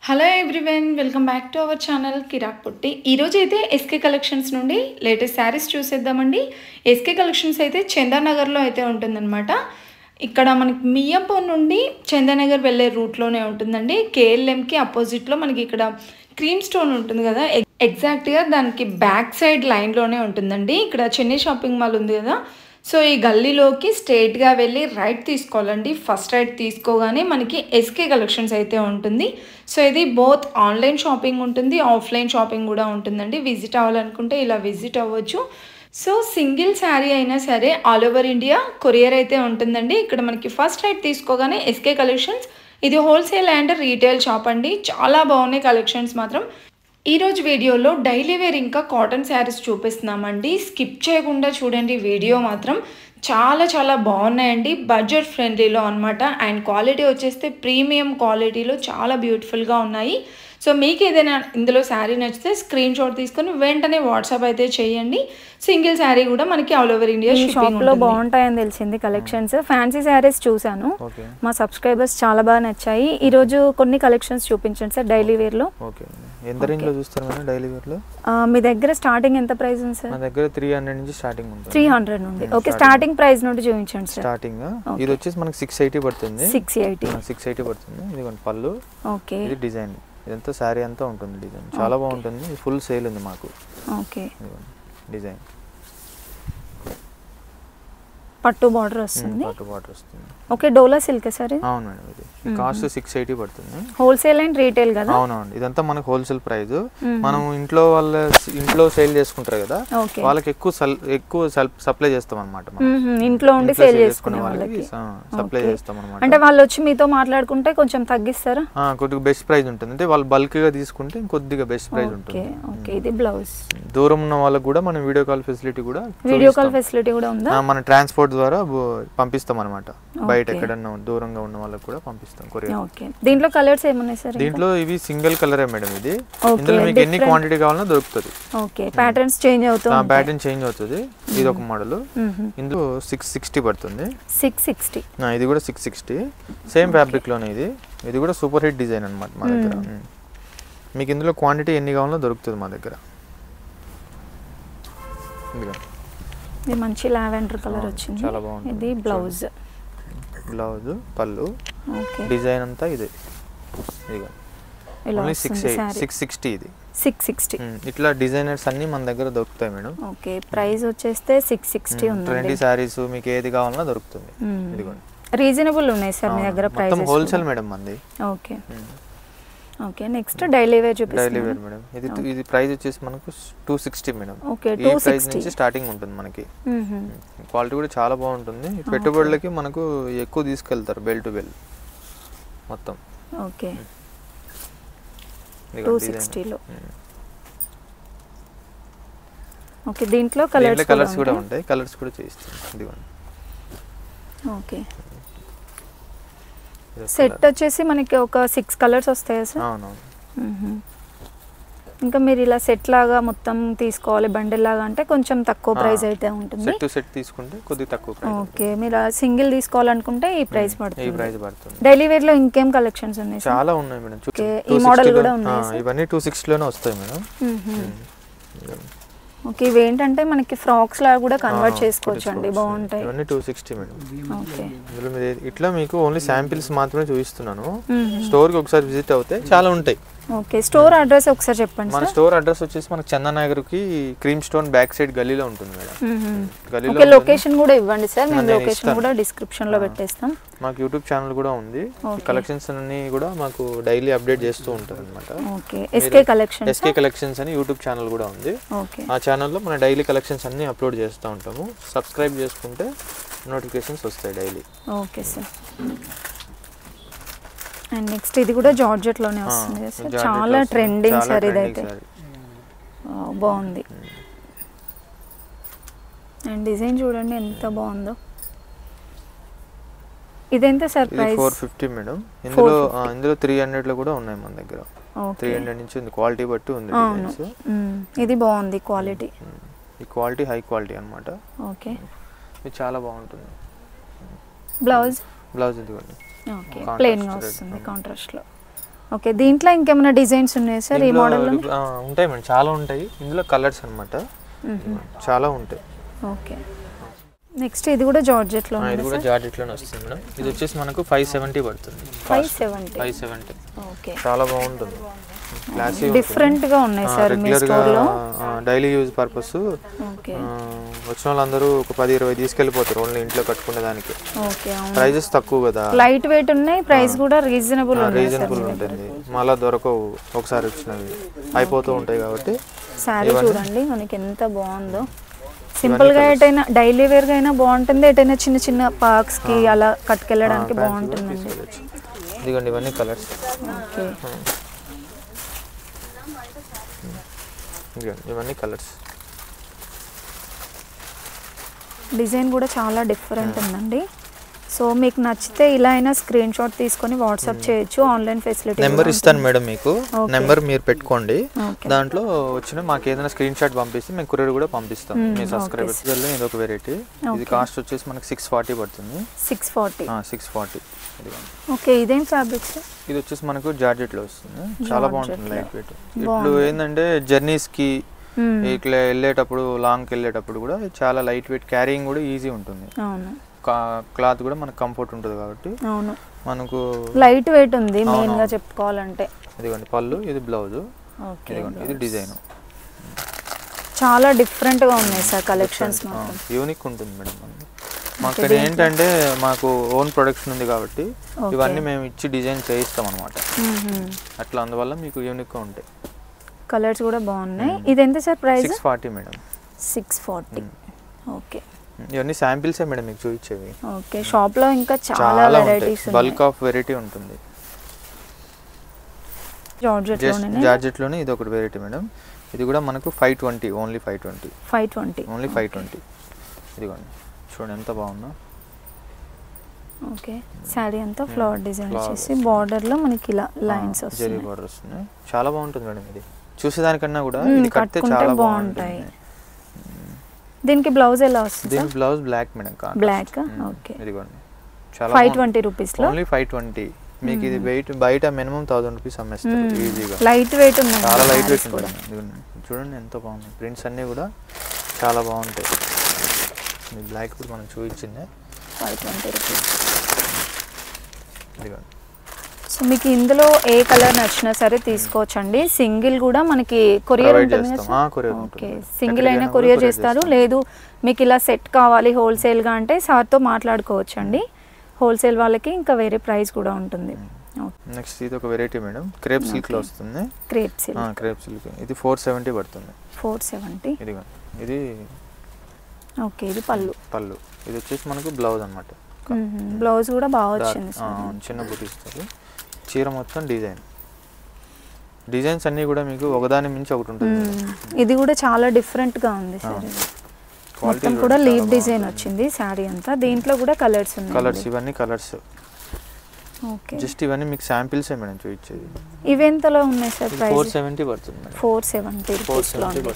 Hello everyone, welcome back to our channel Kirak Putti. ఈరోజు అయితే SK collections నుండి లేటెస్ట్ శారీస్ చూసేద్దామండి. ఎస్కే కలెక్షన్స్ అయితే చందానగర్లో అయితే ఉంటుందన్నమాట. ఇక్కడ మనకి మియాపూర్ నుండి చందానగర్ వెళ్ళే రూట్లోనే ఉంటుందండి. కేఎల్ఎంకి అపోజిట్లో మనకి ఇక్కడ క్రీమ్ స్టోన్ ఉంటుంది కదా, ఎగ్జాక్ట్గా దానికి బ్యాక్ సైడ్ లైన్లోనే ఉంటుందండి. ఇక్కడ చెన్నై షాపింగ్ మాల్ ఉంది కదా, సో ఈ గల్లీలోకి స్ట్రైట్గా వెళ్ళి రైట్ తీసుకోవాలండి. ఫస్ట్ రైట్ తీసుకోగానే మనకి ఎస్కే కలెక్షన్స్ అయితే ఉంటుంది. సో ఇది బోత్ ఆన్లైన్ షాపింగ్ ఉంటుంది, ఆఫ్లైన్ షాపింగ్ కూడా ఉంటుందండి. విజిట్ అవ్వాలనుకుంటే ఇలా విజిట్ అవ్వచ్చు. సో సింగిల్ శారీ అయినా సరే ఆల్ ఓవర్ ఇండియా కొరియర్ అయితే ఉంటుందండి. ఇక్కడ మనకి ఫస్ట్ రైట్ తీసుకోగానే ఎస్కే కలెక్షన్స్, ఇది హోల్సేల్ అండ్ రీటైల్ షాప్ అండి. చాలా బాగున్నాయి కలెక్షన్స్ మాత్రం. ఈరోజు వీడియోలో డైలీ వేర్ ఇంకా కాటన్ శారీస్ చూపిస్తున్నామండి. స్కిప్ చేయకుండా చూడండి, వీడియో మాత్రం చాలా చాలా బాగున్నాయండి. బడ్జెట్ ఫ్రెండ్లీలో అనమాట. అండ్ క్వాలిటీ వచ్చేస్తే ప్రీమియం క్వాలిటీలో చాలా బ్యూటిఫుల్గా ఉన్నాయి. సో మీకు ఏదైనా ఇందులో శారీ నచ్చితే స్క్రీన్ షాట్ తీసుకొని వెంటనే వాట్సాప్ అయితే చేయండి. సింగిల్ శారీ కూడా మనకి ఆల్ ఓవర్ ఇండియా షాప్లో బాగుంటాయని తెలిసింది కలెక్షన్స్. ఫ్యాన్సీ శారీస్ చూసాను, మా సబ్స్క్రైబర్స్ చాలా బాగా నచ్చాయి. ఈరోజు కొన్ని కలెక్షన్స్ చూపించండి సార్ డైలీ వేర్లో. ఎంత రేంజ్ లో చూస్తారు మేడం డైలీ వేర్ లో? మీ దగ్గర స్టార్టింగ్ ఎంత ప్రైస్ ఉంది సార్? మా దగ్గర 300 నుంచి స్టార్టింగ్ ఉంటుంది. 300 నుండి. ఓకే, స్టార్టింగ్ ప్రైస్ నుండి చూపించండి సార్. స్టార్టింగ్ ఇది వచ్చేసి మనకి 680 పడుతుంది. 680 పడుతుంది. ఇది పళ్ళు. ఓకే, ఇది డిజైన్. ఇదంతా శారీ అంతా ఉంటుంది డిజైన్. చాలా బాగుంటుంది. ఫుల్ సేల్ ఉంది మాకు. ఓకే, డిజైన్ పట్టు బార్డర్ వస్తుంది. పట్టు బార్డర్ వస్తుంది. ఓకే, డోలా సిల్క్ సార్? అవును మేడం, ఇది కాస్ట్ 680 పడుతుంది. హోల్సేల్ అండ్ రీటైల్ కదా? అవునండి, ఇదంతా మనకు హోల్సేల్ ప్రైస్. మనం ఇంట్లో సేల్ చేసుకుంటారు కదా, వాళ్ళకి ఎక్కువ సప్లై చేస్తాం అన్నమాట. ఇంట్లో ఉండి సేల్ చేసుకునే వాళ్ళకి సప్లై చేస్తాం అన్నమాట. అంటే వాళ్ళు వచ్చి మీతో మాట్లాడుకుంటే కొంచెం తగ్గిస్తారా? కొద్దిగా బెస్ట్ ప్రైస్ ఉంటుంది. అంటే వాళ్ళు బల్క్ గా తీసుకుంటే కొద్దిగా బెస్ట్ ప్రైస్ ఉంటుంది. ఓకే, ఇది బ్లౌజ్. దూరం ఉన్న వాళ్ళకి కూడా మనం వీడియో కాల్ ఫెసిలిటీ కూడా ఉందా? మన ట్రాన్స్పోర్ట్ ద్వారా పంపిస్తాం అన్నమాట. బయట ఎక్కడన్నా దూరంగా ఉన్న వాళ్ళకి కూడా పంపిస్తాం కొరియర్. ఓకే, దీంట్లో కలర్స్ ఏమున్నాయి సార్? దీంట్లో ఇవి సింగిల్ కలరే మేడం. ఇది ఇందులో మీకు ఎన్ని క్వాంటిటీ కావాలన్నా దొరుకుతుంది. ఓకే, ప్యాటర్న్స్ చేంజ్ అవుతుంది. ప్యాటర్న్ చేంజ్ అవుతుంది. ఇది ఒక మోడల్. ఇందులో 660 పడుతుంది. 660. ఇది కూడా 660 సేమ్ ఫ్యాబ్రిక్ లోనే. ఇది కూడా సూపర్ హిట్ డిజైన్ అన్నమాట మా దగ్గర. మీకు ఇందులో క్వాంటిటీ ఎన్ని కావాలన్నా దొరుకుతుంది మా దగ్గర. ఇది మంచి లావెండర్ కలర్ వచ్చింది. చాలా బాగుంది. ఇది బ్లౌజ్. పళ్ళు. ఓకే, డిజైన్ అంతా ఇదే. ఓన్లీ 660. ఇది 660. ఇట్లా డిజైనర్స్ అన్ని మన దగ్గర దొరుకుతాయి మేడం. ఓకే, ప్రైస్ వచ్చేస్తే 660 ఉంది. ట్రెండీ సారీస్ మీకు ఏది కావాలన్నా దొరుకుతుంది. ఇదిగోండి, రీజనబుల్ ఉన్నాయి సార్ మీ దగ్గర ప్రైస్. మొత్తం హోల్సేల్ మేడం మంది. Okay okay, next daily wear చూపిస్తాను. Daily wear madam. ఇది ప్రైస్ వచ్చేసి మనకు 260 మేడం. ఓకే, 260 నుంచి స్టార్టింగ్ ఉంటుంది మనకి. క్వాలిటీ కూడా చాలా బాగుంటుంది. పెట్టుబడులకి మనకు ఎక్కువ తీసుకెళ్తారు బెల్ టు బెల్ మొత్తం. ఓకే, 260 లో. ఓకే, దీంట్లో కలర్స్ కూడా ఉంటాయి. కలర్స్ కూడా చేయిస్తాం. ఇదిగోండి. ఓకే, సెట్ వచ్చేసి మనకి ఒక 6 కలర్స్ వస్తాయా సార్? అవునవును. ఇంకా మీరు ఇలా సెట్ లాగా మొత్తం తీసుకోవాలి బండిల్ లాగా అంటే కొంచెం తక్కువ ప్రైస్ అయితే ఉంటుంది. సెట్ టు సెట్ తీసుకుంటే కొద్దిగా తక్కువ ప్రైస్. ఓకే, మీరు సింగిల్ తీసుకోవాలనుకుంటే ఈ ప్రైస్ పడుతుంది. డైలీ వేర్ లో ఇంకేం కలెక్షన్స్ ఉన్నాయి? చాలా ఉన్నాయి మేడం. ఓకే, ఈ మోడల్ కూడా ఉన్నాయి. ఇవన్నీ 260 లోనే వస్తాయి మేడం. ఓకే, ఇవి ఏంటంటే మనకి ఫ్రాక్స్ లాగా కూడా కన్వర్ట్ చేసుకోవచ్చు అండి, బాగుంటాయి. ఇవన్నీ 260 మేడం. ఓకే, ఇందులో మీరు ఇట్లా మీకు ఓన్లీ శాంపిల్స్ మాత్రమే చూపిస్తున్నాను. స్టోర్ కి ఒకసారి విజిట్ అవుతే చాలా ఉంటాయి. ఓకే, స్టోర్ అడ్రస్ ఒకసారి చెప్పండి. మన స్టోర్ అడ్రస్ వచ్చేసి మనకి చందానగర్ కి క్రీమ్ స్టోన్ బ్యాక్ సైడ్ గల్లీలో ఉంటుంది మేడం. గల్లీలో. ఓకే, లొకేషన్ కూడా ఇవ్వండి సార్, మేము లొకేషన్ కూడా డిస్క్రిప్షన్ లో పెట్టేస్తాం. మాకు యూట్యూబ్ ఛానల్ కూడా ఉంది. కలెక్షన్స్ అన్ని కూడా మాకు డైలీ అప్డేట్ చేస్తూ ఉంటారు అన్నమాట. ఓకే, ఎస్కే కలెక్షన్స్ అని యూట్యూబ్ ఛానల్ కూడా ఉంది. ఓకే, ఆ ఛానల్లో మన డైలీ కలెక్షన్స్ అన్ని అప్లోడ్ చేస్తూ ఉంటాము. సబ్స్క్రైబ్ చేసుకుంటే నోటిఫికేషన్స్ వస్తాయి daily. Okay sir. And next ఇది కూడా జార్జెట్ లోనే వస్తుంది సార్. చాలా ట్రెండింగ్ సార్ ఇదైతే. బాగుంది. అండ్ డిజైన్ చూడండి ఎంత బాగుందో. ఇదెంత సార్ ప్రైస్? 450 మేడం. ఇందులో 300 లో కూడా ఉన్నాయి మన దగ్గర. 300 నుంచి ఉంది. క్వాలిటీ బట్టి ఉంది డిజైన్స్. ఇది బాగుంది క్వాలిటీ. ఈ క్వాలిటీ హై క్వాలిటీ అన్నమాట. ఓకే, ఇది చాలా బాగుంటుంది. బ్లౌజ్ ఇదిగోండి. ఓకే, ప్లెయిన్ గా వస్తుంది కాంట్రాస్ట్ లో. ఓకే, దీంట్లో ఇంకేమైనా డిజైన్స్ ఉన్నాయా సార్ ఈ మోడల్లో? ఉంటాయి మేడం, చాలా ఉంటాయి. ఇందులో కలర్స్ అన్నమాట, చాలా ఉంటాయి. ఓకే, నెక్స్ట్ ఇది కూడా జార్జెట్ లో ఇది కూడా జార్జెట్ లోనే వస్తుంది మేడం. ఇది వచ్చేసి మనకు 570 పడుతుంది. 570. ఓకే, చాలా బాగుంటుంది, క్లాసీ, డిఫరెంట్ గా ఉన్నాయి సార్ మీ స్టోర్ లో. Daily use purpose. ఓకే, వచ్చిన వాళ్ళందరూ ఒక 10-20 తీసుకెళ్ళిపోతారు ఓన్లీ ఇంట్లో కట్టుకునే దానికి. ఓకే, ప్రైజెస్ తక్కువ కదా, లైట్ వెయిట్ ఉన్నాయి, ప్రైస్ కూడా రీజనబుల్ ఉంటుంది. మళ్ళీ దొరకవు, ఒకసారి వచ్చినవి అయిపోతూ ఉంటాయి కాబట్టి. సారీ చూడండి మనకి ఎంత బాగుందో, సింపుల్ గా ఎటైనా డైలీ వేర్ గా అయినా బాగుంటుంది, ఎటైనా చిన్న చిన్న పార్క్స్ కి అలా కట్టుకెళ్ళడానికి బాగుంటుందండి. ఇదిగోండి ఇవన్నీ కలర్స్. ఓకే, ఇవన్నీ కలర్స్. డిజైన్ కూడా చాలా డిఫరెంట్ ఉందండి. సో మీకు నచ్చితే ఇలా అయినా స్క్రీన్ షాట్ తీసుకొని వాట్సాప్ చేయొచ్చు, ఆన్లైన్ ఫెసిలిటీ. నెంబర్ ఇస్తాను మేడం మీకు, నెంబర్ మీరు పెట్టుకోండి, దాంట్లో వచ్చిన మాకు ఏదైనా స్క్రీన్ షాట్ పంపిస్తే మేము కొరియర్ కూడా పంపిస్తాం మీ సబ్స్క్రైబర్స్. ఇది ఒక వెరైటీ, ఇది కాస్ట్ వచ్చేసి మనకి 640 పడుతుంది. 640. ఓకే, ఇదేం ఫ్యాబ్రిక్స్? ఇది వచ్చేసి మనకు జార్జెట్ లో వస్తుంది, చాలా బాగుంటుంది, లైట్ వెయిట్. ఇప్పుడు ఏంటంటే జర్నీస్ కి ఇట్లా వెళ్ళేటప్పుడు, లాంగ్ కి వెళ్ళేటప్పుడు కూడా చాలా లైట్ వెయిట్, క్యారింగ్ కూడా ఈజీ ఉంటుంది. క్లాత్ కూడా మనకు కంఫర్ట్ ఉంటుంది కాబట్టి మనకు లైట్ వెయిట్ ఉంది మెయిన్ గా చెప్పుకోవాలంటే. ఇదిగోండి పళ్ళు, ఇది బ్లౌజ్, ఇది డిజైన్. చాలా డిఫరెంట్ గా ఉన్నాయి సార్ కలెక్షన్స్, యూనిక్ ఉంటుంది మేడం. మాకు ఏంటంటే మాకు ఓన్ ప్రొడక్షన్ ఉంది కాబట్టి ఇవన్నీ మేము ఇచ్చి డిజైన్ చేయిస్తాం అనమాట, అట్లా. అందువల్ల మీకు యూనిక్ గా ఉంటాయి. కలర్స్ కూడా బాగున్నాయి. ఇది ఎంత సార్ ప్రైస్? 640 మేడం. 640. ఓకే, ఇవన్నీ శాంపిల్స్ మేడం మీకు చూపించేవి. ఓకే, షాప్ లో ఇంకా చాలా వెరైటీస్, బల్క్ ఆఫ్ వెరైటీ ఉంటుంది. జార్జెట్ లోనే ఇది ఒకటి వెరైటీ మేడం. ఇది కూడా మనకు 520, ఓన్లీ 520. ఓన్లీ 520. ఇదిగోండి చూడండి ఎంత బాగుందో. ఓకే, సారీ అంతా ఫ్లవర్ డిజైన్ చేసి బార్డర్ లో మనకి ఇలా లైన్స్ వస్తాయి, జరీ బార్డర్ వస్తుంది. చాలా బాగుంటుంది మేడం, ఇది చూసేదానికన్నా కూడా ఇది కడితే చాలా బాగుంటాయి. దీనికి బ్లౌజ్ ఎలా వస్తుంది? దీనికి blouse black madam, black. Okay, ఇదిగోండి చాలా 520 రూపీస్ లో, ఓన్లీ 520. మీకు ఇది బయట మినిమం 1000 రూపీస్ అమ్మేస్తారు ఈజీగా. లైట్ వెయిట్ ఉంది, చాలా లైట్ వెయిట్ ఉంటుంది. చూడండి ఎంత బాగుంది, ప్రింట్స్ అన్నీ కూడా చాలా బాగుంటాయి. మీ బ్లాక్ కూడా మనం చూపించింది 520 రూపీస్. ఇదిగోండి. సో మీకు ఇందులో ఏ కలర్ నచ్చినా సరే తీసుకోవచ్చండి. సింగిల్ కూడా మనకి కొరియర్ ఉంటుంది కదా? ఓకే, సింగిల్ అయినా కొరియర్ చేస్తారు. లేదు మీకు ఇలా సెట్ కావాలి హోల్సేల్గా అంటే సార్తో మాట్లాడుకోవచ్చు అండి. హోల్సేల్ వాళ్ళకి ఇంకా వేరే ప్రైస్ కూడా ఉంటుంది. నెక్స్ట్ ఇది ఒక వెరైటీ మేడం, క్రేప్ సిల్క్ లో వస్తుంది. క్రేప్ సిల్క్ ఇది 470 పడుతుంది. 470. ఇది ఓకే, ఇది పళ్ళు. ఇది వచ్చేసి మనకు బ్లౌజ్ అన్నమాట. బ్లౌజ్ కూడా బాగా వచ్చింది, చిన్న బుటీస్. చీర మొత్తం డిజైన్స్ అన్ని కూడా మీకు ఒకదాని మించి ఒకటి ఉంటుంది. ఇది కూడా చాలా డిఫరెంట్ గా ఉంది సార్. మొత్తం కూడా లీవ్ డిజైన్ వచ్చింది సారీ అంతా. దీంట్లో కూడా కలర్స్ ఉన్నాయి. ఇవన్నీ కలర్స్. ఓకే, జస్ట్ ఇవన్నీ మీకు శాంపిల్స్ మేడం చూపించేది. ఇవి ఎంతలో ఉన్నాయి సార్ ప్రైస్? 470 పడుతుంది మేడం. 470 రూపీస్ లో.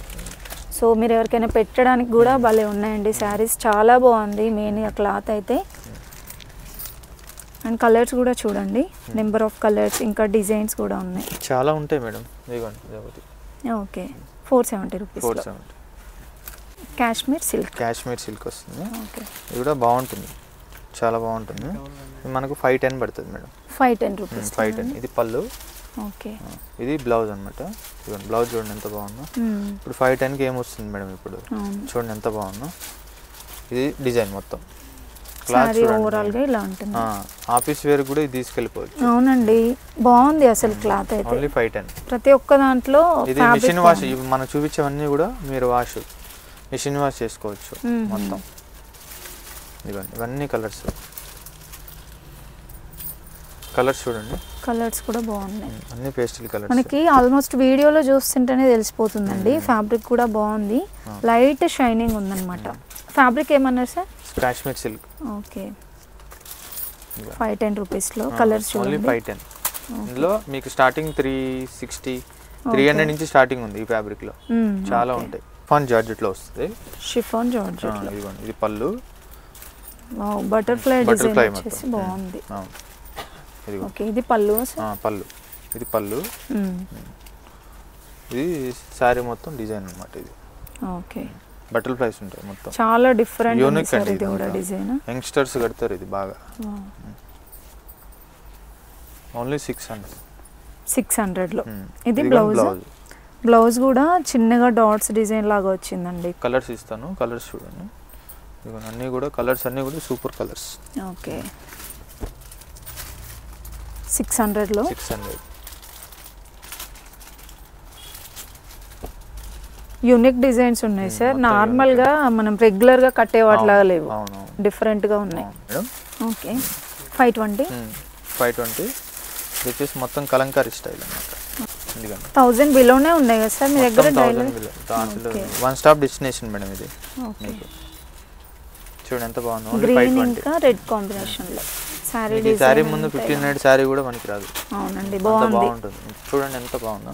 సో మీరు ఎవరికైనా పెట్టడానికి కూడా భలే ఉన్నాయండి శారీస్, చాలా బాగుంది మెయిన్ గా క్లాత్ అయితే. అండ్ కలర్స్ కూడా చూడండి, నెంబర్ ఆఫ్ కలర్స్, ఇంకా డిజైన్స్ కూడా ఉన్నాయి, చాలా ఉంటాయి madam. Okay, 470 rupees. 470. Kashmir silk వస్తుంది. ఓకే, ఇది కూడా బాగుంటుంది, చాలా బాగుంటుంది. మనకు 510 పడుతుంది మేడం. 510 రూపీస్. 510. ఇది పళ్ళు. ఓకే, ఇది బ్లౌజ్ అనమాట. బ్లౌజ్ చూడండి ఎంత బాగుందో. ఇప్పుడు 510కి ఏమొస్తుంది మేడం? ఇప్పుడు చూడండి ఎంత బాగుందో. ఇది డిజైన్ మొత్తం సారీ ఓవరాల్ గా ఇలా ఉంటుంది. ఆఫీస్ వేర్ కూడా ఇది తీసుకెళ్ళిపోవచ్చు. అవునండి, బాగుంది అసలు క్లాత్ అయితే. ఓన్లీ 510. ప్రతి ఒక్క దాంట్లో ఇది మిషన్ వాష్, మనం చూపించేవన్నీ కూడా మీరు మిషన్ వాష్ చేసుకోవచ్చు మొత్తం. ఇవన్నీ కలర్స్ చూడండి, కలర్స్ కూడా బాగున్నాయి, అన్ని పేస్టల్ కలర్స్. మనకి ఆల్మోస్ట్ వీడియోలో చూస్తుంటేనే తెలిసిపోతుందండి. ఫ్యాబ్రిక్ కూడా బాగుంది, లైట్ షైనింగ్ ఉందన్నమాట. ఫ్యాబ్రిక్ ఏమన్నారు sir? Kashmir silk. Okay, 510 rupees లో కలర్స్ చూడండి. 510. ఇందులో మీకు స్టార్టింగ్ 360, 300 నుంచి స్టార్టింగ్ ఉంది ఈ ఫ్యాబ్రిక్ లో. చాలా ఉంటాయి. షిఫాన్ జార్జెట్ లో వస్తుంది. షిఫాన్ జార్జెట్ లో. ఇది పళ్ళు. వావ్, బటర్ఫ్లై డిజైన్ వచ్చేసి బాగుంది. ఓకే, ఇది పళ్ళు. ఇది పళ్ళు, ఇది శారీ మొత్తం డిజైన్ అన్నమాట. ఇది ఓకే బటర్ఫ్లైస్ ఉంటాయి మొత్తం, చాలా డిఫరెంట్ యూనిక్ అండి. ఇది కూడా డిజైన్ యంగ్స్టర్స్ కడతారు ఇది బాగా. ఓన్లీ 600 లో. ఇది బ్లౌజ్ కూడా చిన్నగా డాట్స్ డిజైన్ లాగా వచ్చిందండి. కలర్స్ ఇస్తాను, కలర్స్ చూడండి. అన్నీ కూడా కలర్స్ అన్నీ కూడా సూపర్ కలర్స్. ఓకే 600 లో. యూనిక్ డిజైన్స్ ఉన్నాయి సార్. నార్మల్ గా మనం రెగ్యులర్ గా కట్టే వాటిలాగా లేవు, డిఫరెంట్ గా ఉన్నాయి. ఓకే 520 వచ్చేసి మొత్తం కలంకారీ స్టైల్ అన్నమాట. 1000 బిలోనే ఉన్నాయి కదా సార్ మీ దగ్గర? వన్ స్టాప్ డెస్టినేషన్ మేడం ఇది. చూడండి ఎంత బాగుంది. గ్రీన్ ఇంకా రెడ్ కాంబినేషన్ లో సారీ డిజైన్. సారీ ముందు 1500 సారీ కూడా మనకి రాదు. అవునండి బాగుంటుంది. చూడండి ఎంత బాగుందో.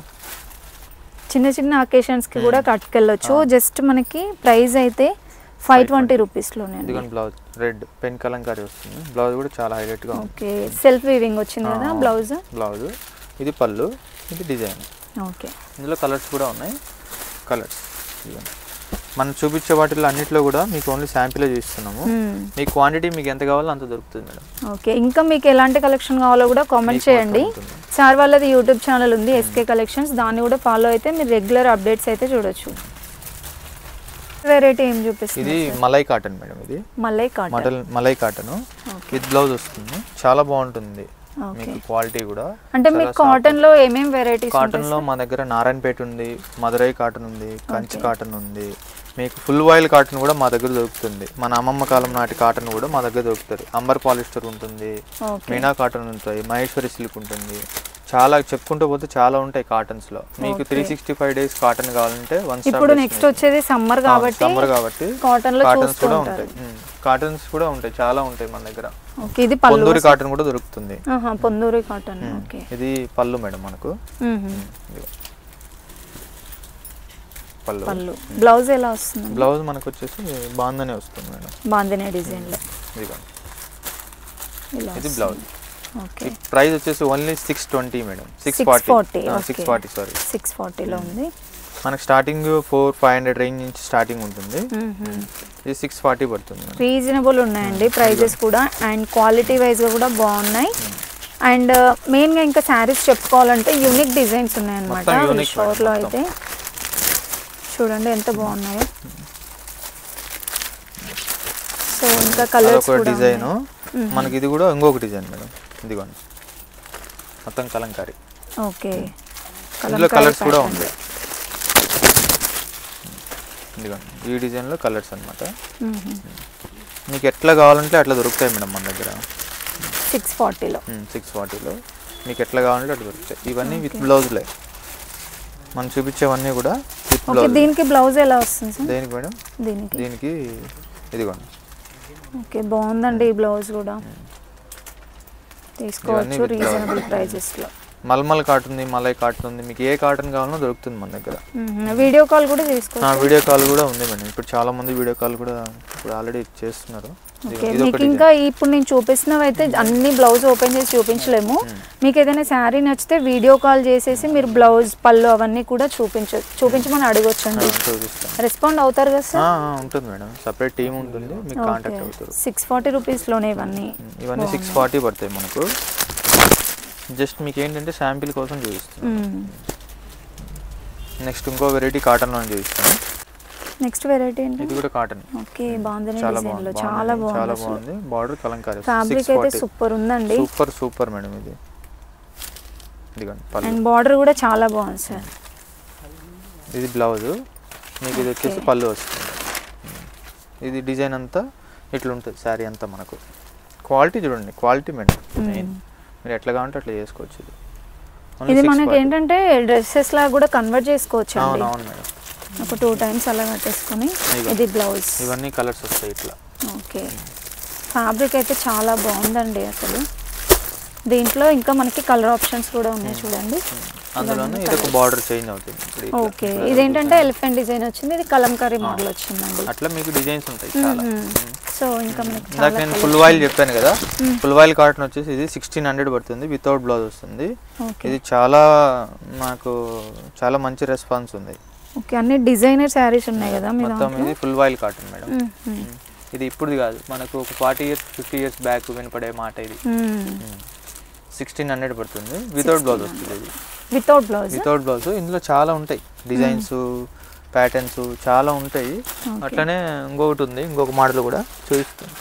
చిన్న చిన్న అకేషన్స్ కి కూడా కట్టుకెళ్ళొచ్చు. జస్ట్ మనకి ప్రైస్ అయితే 520 రూపీస్ లోనే. ఇదిగోండి బ్లౌజ్ రెడ్ పెన్ కలంకారీ వస్తుంది. బ్లౌజ్ కూడా చాలా హైలైట్ గా ఉంది. ఓకే సెల్ఫ్ వీవింగ్ వచ్చింది కదా బ్లౌజ్. ఇది పళ్ళు, ఇది డిజైన్. ఓకే ఇందులో కలర్స్ కూడా ఉన్నాయి. కలర్స్ మనం చూపించే వాటిలో అన్నిట్లో కూడా మీకు ఓన్లీ శాంపిల్ చూపిస్తున్నాము. మీ క్వాంటిటీ మీకు ఎంత కావాలో అంత దొరుకుతుంది మేడం. ఓకే ఇంకా మీకు ఎలాంటి కలెక్షన్ కావాలో కూడా కామెంట్ చేయండి. సార్ వాళ్ళది యూట్యూబ్ ఛానల్ ఉంది ఎస్కే కలెక్షన్స్, దాన్ని కూడా ఫాలో అయితే మీరు రెగ్యులర్ అప్డేట్స్ అయితే చూడొచ్చు. వెరైటీ ఏం చూపిస్తుంది? ఇది మలై కాటన్ మేడం. ఇది మలై కాటన్ విత్ బ్లౌజ్ వస్తుంది. చాలా బాగుంటుంది మీకు క్వాలిటీ కూడా. అంటే మీకు కాటన్ లో ఏమేం వెరైటీస్? కాటన్ లో మా దగ్గర నారాయణపేట ఉంది, మదురై కాటన్ ఉంది, కంచి కాటన్ ఉంది. మీకు ఫుల్ వాయిల్ కాటన్ కూడా మా దగ్గర దొరుకుతుంది. మన అమ్మమ్మ కాలం నాటి కాటన్ కూడా మా దగ్గర దొరుకుతుంది. అంబర్ పాలిస్టర్ ఉంటుంది, మీనా కాటన్ ఉంటాయి, మహేశ్వరి సిల్క్ ఉంటుంది. చాలా చెప్పుకుంటూ పోతే చాలా ఉంటాయి కాటన్స్ లో. మీకు 365 డేస్ కాటన్ కావాలంటే ఇప్పుడు నెక్స్ట్ వచ్చేది సమ్మర్ కాబట్టి కాటన్స్ కూడా ఉంటాయి. కాటన్స్ కూడా ఉంటాయి, చాలా ఉంటాయి మన దగ్గర. ఇది పొందూరి కాటన్ కూడా దొరుకుతుంది. పొందూరి కాటన్. ఇది పళ్ళు మేడం మనకు. పళ్ళు బ్లౌజ్ ఎలా వస్తుంది? బ్లౌజ్ మనకు వచ్చేసి బాందనే వస్తుంది మేడం. బాందనే డిజైన్ లో. ఇది బ్లౌజ్. ప్రైస్ వచ్చేసి ఓన్లీ 620 మేడం. 640 సారీ 640 లో ఉంది. మనకి స్టార్టింగ్ 400-500 రేంజ్ నుంచి స్టార్టింగ్ ఉంటుంది. ఇది 640 పడుతుంది. రీజనబుల్ ఉన్నాయండి ప్రైజెస్ కూడా, అండ్ క్వాలిటీ వైజ్ గా కూడా బాగున్నాయి. అండ్ మెయిన్ గా ఇంకా శారీస్ చెప్పుకోవాలంటే యూనిక్ డిజైన్స్ ఉన్నాయన్నమాట స్టోర్ లో అయితే. చూడండి ఎంత బాగున్నాయో. సో ఇంకా కలర్స్ కూడా డిజైన్ మనకి. ఇది కూడా ఇంకొక డిజైన్ మేడం. ఇదిగోండి మొత్తం కలంకారీ. ఓకే ఇందులో కలర్స్ కూడా ఉంటాయి. ఇదిగోండి ఈ డిజైన్ లో కలర్స్ అన్నమాట. మీకు ఎట్లా కావాలంటే అట్లా దొరుకుతాయి మేడం మన దగ్గర. 640లో మీకు ఎట్లా కావాలంటే అట్లా దొరుకుతాయి. ఇవన్నీ విత్ బ్లౌజ్లే మనం చూపించేవన్నీ కూడా విత్ బ్లౌజ్. దీనికి బ్లౌజ్ ఎలా వస్తుంది సార్? దేనికి మేడం? దీనికి ఇదిగోండి. ఓకే బాగుందండి ఈ బ్లౌజ్ కూడా. తీసుకోవచ్చు రీజనబుల్ ప్రైజెస్ లో. మల్మల్ కాటన్ ఉంది, మలై కాటన్ ఉంది. మీకు ఏ కాటన్ కావాలన్నా దొరుకుతుంది మన దగ్గర. వీడియో కాల్ కూడా చేసుకోవచ్చు. వీడియో కాల్ కూడా ఉంది మేడం. ఇప్పుడు చాలా మంది వీడియో కాల్ కూడా ఇప్పుడు ఆల్రెడీ చేస్తున్నారు. మీకు ఇంకా ఇప్పుడు నేను చూపిస్తున్నవి అయితే అన్ని బ్లౌజ్ ఓపెన్ చేసి చూపించలేము. మీకు ఏదైనా శారీ నచ్చితే వీడియో కాల్ చేసేసి మీరు బ్లౌజ్ పళ్ళు అవన్నీ కూడా చూపించమని అడగొచ్చండి. రెస్పాండ్ అవుతారు కదా సార్? ఉంటుంది మేడం, సపరేట్ టీమ్ ఉంటుంది, మీకు కాంటాక్ట్ అవుతారు. 640 రూపీస్ లోనే ఇవన్నీ 640 పడతాయి మనకు. జస్ట్ మీకు ఏంటంటే శాంపిల్ కోసం చూపిస్తాను. నెక్స్ట్ ఇంకో వెరైటీ కాటన్ లో చూపిస్తాను. నెక్స్ట్ వెరైటీ ఏంటి? ఇది కూడా కాటన్. ఓకే బాగుంది డిజైన్ లో. చాలా బాగుంది. బార్డర్ కలంకారీ. ఫ్యాబ్రిక్ అయితే సూపర్ ఉందండి. Super madam. ఇది ఇదిగోండి పళ్ళు. అండ్ బార్డర్ కూడా చాలా బాగుంది సార్. ఇది బ్లౌజ్. మీకు ఇది వచ్చేసి పళ్ళు వస్తుంది. ఇది డిజైన్ అంతా ఇట్లా ఉంటుంది శారీ అంతా మనకు. క్వాలిటీ చూడండి, క్వాలిటీ మేడం. మీరు ఎట్లా కావాలంటే అట్లా చేసుకోవచ్చు. ఇది మనకి ఏంటంటే డ్రెస్సెస్ లాగా కూడా కన్వర్ట్ చేసుకోవచ్చు. అవును మేడం. ఒక 2 టైమ్స్ అలా కట్టేసుకొని. ఇది బ్లౌజ్. ఇవన్నీ కలర్స్ వస్తాయి ఇట్లా. ఓకే ఫ్యాబ్రిక్ అయితే చాలా బాగుందండి అసలు. దీంట్లో ఇంకా మనకి కలర్ ఆప్షన్స్ కూడా ఉన్నాయి చూడండి. అందులోనే ఇది ఒక బార్డర్ చేంజ్ అవుతుంది. ఓకే ఇదేంటంటే ఎలిఫెంట్ డిజైన్ వచ్చింది, ఇది కలంకారీ మోడల్ వచ్చిందండి. అట్లా మీకు డిజైన్స్ ఉంటాయి చాలా. సో సో ఇంకా మనకి ఇందాక నేను ఫుల్ వాయిల్ చెప్పాను కదా, ఫుల్ వాయిల్ కాటన్ వచ్చేసి ఇది 1600 పడుతుంది, వితౌట్ బ్లౌజ్ వస్తుంది. ఇది చాలా నాకు చాలా మంచి రెస్పాన్స్ ఉంది. ఓకే, అన్ని డిజైనర్ శారీస్ ఉన్నాయి కదా మీ మొత్తం. ఇది ఫుల్ వాయిల్ కాటన్ మేడం. ఇది ఇప్పుడు కాదు, మనకు ఒక 40 years 50 years బ్యాక్ వినపడే మాట. ఇది 1600 పడుతుంది, వితౌట్ బ్లౌజ్ వస్తుంది. ఇది వితౌట్ బ్లౌజ్. ఇందులో చాలా ఉంటాయి డిజైన్స్, ప్యాటర్న్స్ చాలా ఉంటాయి. అట్లనే ఇంకొకటి ఉంది, ఇంకొక మోడల్ కూడా చూపిస్తాను.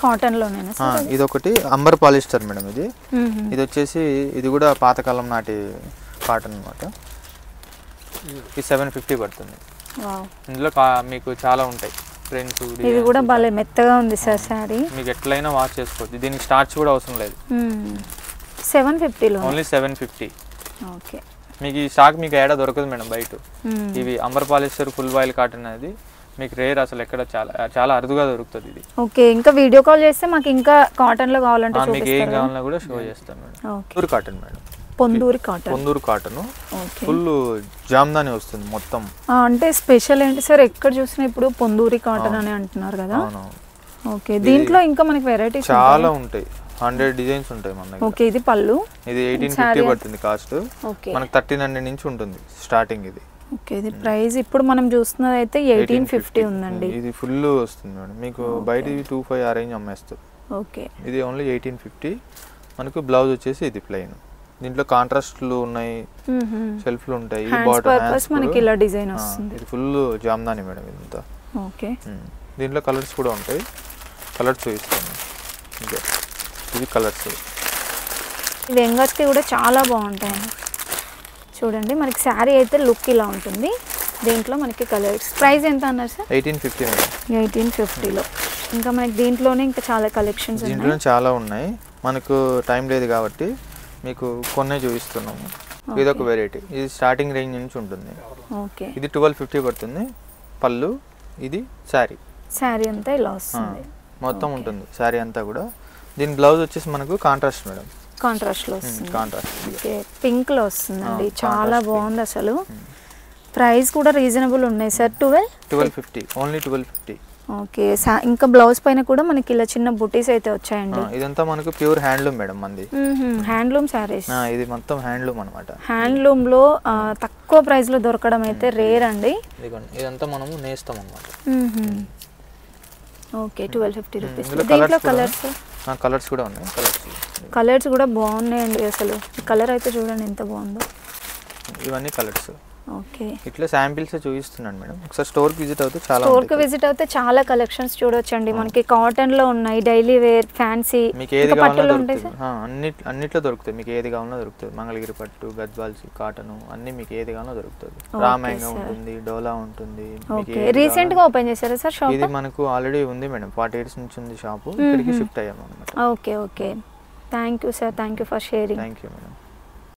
కాటన్ లోనేనా? ఇది ఒకటి అంబర్ పాలిస్టర్ మేడం. ఇది వచ్చేసి ఇది కూడా పాతకాలం నాటి కాటన్ అన్నమాట. ఇది 750 పడుతుంది. ఇందులో మీకు చాలా ఉంటాయి ప్రింట్స్. ఇది కూడా భలే మెత్తగా ఉంది సార్ శారీ. మీకు ఎట్లయినా వాష్ చేసుకోవచ్చు, దీనికి స్టార్చ్ కూడా అవసరం లేదు. 750 లో ఓన్లీ 750. ఓకే, మీకు ఈ స్టాక్ మీకు ఏడా దొరకదు మేడం బయట. ఇవి amber polyester full voile cotton అనేది మీకు రేర్, అసలు ఎక్కడ చాలా చాలా అరుదుగా దొరుకుతుంది ఇది. ఓకే, ఇంకా వీడియో కాల్ చేస్తే మాకు ఇంకా కాటన్ లో కావాలంటే మీకు ఏం కావాలన్నా కూడా షో చేస్తాను madam. Ponduru cotton madam. Ponduru cotton full Jamdani వస్తుంది మొత్తం. అంటే స్పెషల్ ఏంటి సార్? ఎక్కడ చూసినా ఇప్పుడు పొందూరి కాటన్ అని అంటున్నారు కదా. ఓకే, దీంట్లో ఇంకా మనకి వెరైటీస్ చాలా ఉంటాయి, 100 డిజైన్స్ ఉంటాయి మన దగ్గర. ఓకే, ఇది పళ్ళు. ఇది 1850 పడుతుంది కాస్ట్. మనకి 1300 నుంచి ఉంటుంది స్టార్టింగ్. ఇది ఓకే, ఇది ప్రైస్ ఇప్పుడు మనం చూస్తున్నది అయితే 1850 ఉందండి. ఇది ఫుల్ వస్తుంది మేడం, మీకు బయట 25 ఆ రేంజ్ అమ్మేస్తారు. ఓకే, ఇది ఓన్లీ 1850. మనకు బ్లౌజ్ వచ్చేసి ఇది ప్లెయిన్. దీంట్లో కాంట్రాస్ట్లు ఉన్నాయి, షెల్ఫ్లు ఉంటాయి. పర్పస్ మనకి ఇలా డిజైన్ వస్తుంది. ఇది ఫుల్ జామ్దాని మేడం ఇదంతా. ఓకే, దీంట్లో కలర్స్ కూడా ఉంటాయి, కలర్స్ చూపిస్తాను. ఇంకా ఇది కలర్స్. ఇది ఎంగస్కి కూడా చాలా బాగుంటాయి. చూడండి, మనకి శారీ అయితే లుక్ ఇలా ఉంటుంది. దీంట్లో మనకి కలర్స్. ప్రైస్ ఎంత అన్నారు సార్? 1850 మేడం. 1850లో ఇంకా మనకి దీంట్లోనే ఇంకా చాలా కలెక్షన్స్ ఉన్నాయి. దీంట్లో చాలా ఉన్నాయి, మనకు టైం లేదు కాబట్టి మీకు కొన్నే చూపిస్తున్నాము. ఇది ఒక వెరైటీ, ఇది స్టార్టింగ్ రేంజ్ నుంచి ఉంటుంది. ఓకే, ఇది 1250 పడుతుంది పళ్ళు. ఇది శారీ అంతా ఇలా వస్తుంది, మొత్తం ఉంటుంది శారీ అంతా కూడా. దీని బ్లౌజ్ వచ్చేసి మనకు కాంట్రాస్ట్ మేడం, కాంట్రాస్ట్ లో వస్తుంది. కాంట్రాస్ట్ ఓకే, పింక్ లో వస్తుందండి, చాలా బాగుంది అసలు. ప్రైస్ కూడా రీజనబుల్ ఉన్నాయి సార్. 1250 ఓన్లీ 1250. ఓకే, ఇంకా బ్లౌజ్ పైన కూడా మనకి ఇలా చిన్న బుటీస్ అయితే వచ్చాయండి. ఇదంతా మనకు ప్యూర్ హ్యాండ్లూమ్ మేడం మంది. హ్యాండ్లూమ్ సారీస్. ఇది మొత్తం హ్యాండ్లూమ్ అన్నమాట. హ్యాండ్లూమ్ లో తక్కువ ప్రైస్ లో దొరకడం అయితే రేర్ అండి. ఇదంతా మనము నేస్తాం అన్నమాట. Okay, 1250 rupees. దీంట్లో కలర్స్ కూడా ఉన్నాయి. కలర్స్ కూడా బాగున్నాయండి అసలు. కలర్ అయితే చూడండి ఎంత బాగుందో. ఇవన్నీ కలర్స్. ఓకే, ఇట్లా శాంపిల్స్ చూపిస్తున్నాను మేడం. ఒకసారి స్టోర్కి విజిట్ అవుతే చాలా కలెక్షన్స్ చూడొచ్చండి. మనకి కాటన్ లో ఉన్నాయి, డైలీ వేర్, ఫ్యాన్సీ, మీకు ఏది కావాలన్నా దొరుకుతుంది. అన్నిట్లో దొరుకుతాయి, మీకు ఏది కావాలన్నా దొరుకుతుంది. మంగళగిరి పట్టు, గద్వాల్ కాటన్ అన్ని మీకు ఏది కావాలన్నా దొరుకుతుంది. రామాయంగా ఉంటుంది, డోలా ఉంటుంది. రీసెంట్ గా ఓపెన్ చేశారా సార్ షాప్? ఇది మనకు ఆల్రెడీ ఉంది మేడం, 40 years నుంచి ఉంది షాపు. ఇక్కడికి షిఫ్ట్ అయ్యాము అన్నమాట. Okay, thank you sir, thank you for sharing. Thank you madam.